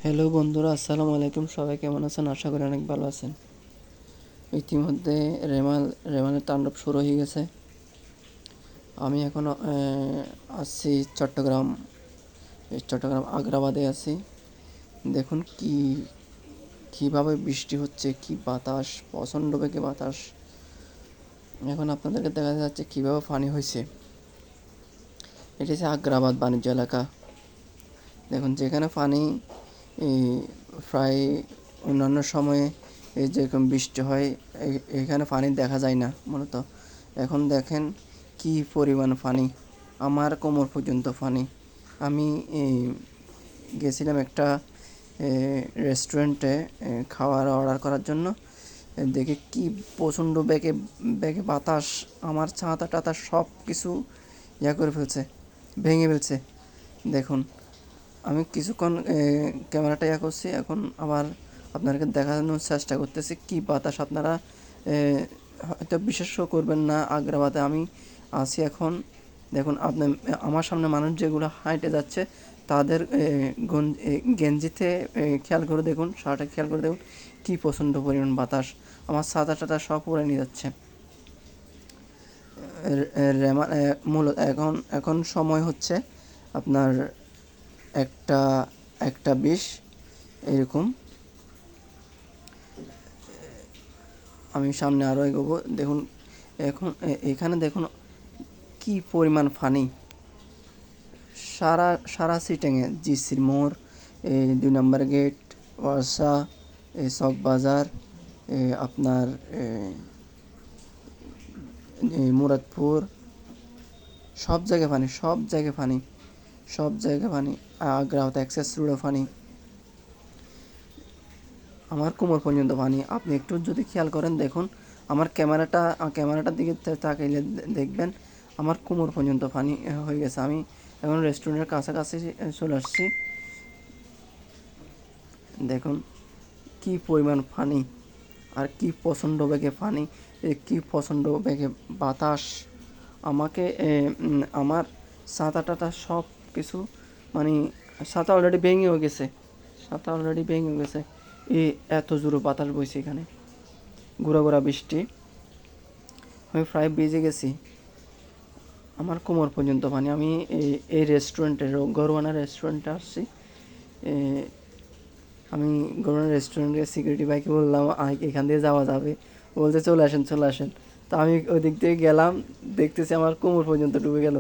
Hello বন্ধুরা, আসসালামু আলাইকুম। সবাই কেমন আছেন? আশা করি অনেক ভালো আছেন। ইতিমধ্যে রেমালের তাণ্ডব শুরু হয়ে গেছে। আমি এখন আছি চট্টগ্রাম আগ্রাবাদে আছি। দেখুন কীভাবে বৃষ্টি হচ্ছে, কি বাতাস, প্রচণ্ড বেগে বাতাস। এখন আপনাদেরকে দেখা যাচ্ছে কীভাবে পানি হয়েছে। এটি হচ্ছে আগ্রাবাদ বাণিজ্য এলাকা। দেখুন যেখানে পানি প্রায় অন্যান্য সময়ে যেরকম বৃষ্টি হয় এখানে পানি দেখা যায় না মূলত। এখন দেখেন কি পরিমাণ পানি, আমার কোমর পর্যন্ত পানি। আমি গেছিলাম একটা রেস্টুরেন্টে খাবার অর্ডার করার জন্য। দেখে কি প্রচণ্ড বেগে বেগে বাতাস, আমার ছাতা টাতা সব কিছু করে ফেলছে, ভেঙে ফেলছে। দেখুন আমি কিছুক্ষণ ক্যামেরাটা করছি, এখন আবার আপনাদেরকে দেখানোর চেষ্টা করতেছি কি বাতাস। আপনারা হয়তো বিশ্বাসও করবেন না, আগ্রাবাদে আমি আছি এখন। দেখুন আপনার আমার সামনে মানুষ যেগুলো হাঁটে যাচ্ছে তাদের গেঞ্জিতে খেয়াল করে দেখুন, শার্টে খেয়াল করে দেখুন কী প্রচণ্ড পরিমাণ বাতাস, আমার ছাতা টাতা সব উড়ে নিয়ে যাচ্ছে। মূলত এখন সময় হচ্ছে আপনার 1টা 20 এরকম। আমি সামনে আরও এগোবো। দেখুন এখন এখানে দেখুন কি পরিমাণ পানি, সারা সিটেঙে, জিসির মোড়, 2 নম্বর গেট, ওয়ারসা, চকবাজার, আপনার মুরাদপুর, সব জায়গায় পানি, সব জায়গায় পানি, সব জায়গায় পানি। আগ্রাবাদ অ্যাক্সেস রোডও পানি, আমার কোমর পর্যন্ত পানি। আপনি একটু যদি খেয়াল করেন দেখুন, আমার ক্যামেরাটার দিকে তাকাইলে দেখবেন আমার কোমর পর্যন্ত পানি হয়ে গেছে। আমি এখন রেস্টুরেন্টের কাছাকাছি চলে আসছি। দেখুন কি পরিমাণ পানি, আর কি প্রচণ্ড বেগে পানি, কি প্রচণ্ড বেগে বাতাস। আমাকে আমার ছাতা টাতা সব কিছু, মানে ছাতা অলরেডি ভেঙেও গেছে। এত জোরে বাতাস বইছে এখানে, ঘোরা বৃষ্টি। আমি প্রায় ভিজে গেছি, আমার কোমর পর্যন্ত পানি। আমি এই রেস্টুরেন্টে, গরুয়ানা রেস্টুরেন্টে আসছি। আমি গরুয়ানা রেস্টুরেন্টের সিকিউরিটি ভাইকে বললাম এখান দিয়ে যাওয়া যাবে, বলতে চলে আসেন। তা আমি ওই দিক থেকে গেলাম, দেখতেছি আমার কোমর পর্যন্ত ডুবে গেল।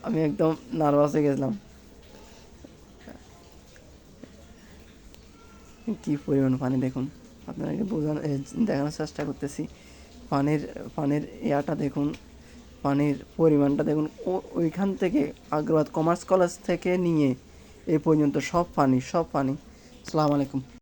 আমি একদম নার্ভাস হয়ে গেছিলাম। কি পরিমাণ পানি দেখুন, আপনাদেরকে দেখানোর চেষ্টা করতেছি। পানির ইয়াটা দেখুন, পানির পরিমাণটা দেখুন। ওইখান থেকে আগ্রাবাদ কমার্স কলেজ থেকে নিয়ে এ পর্যন্ত সব পানি। আসসালামু আলাইকুম।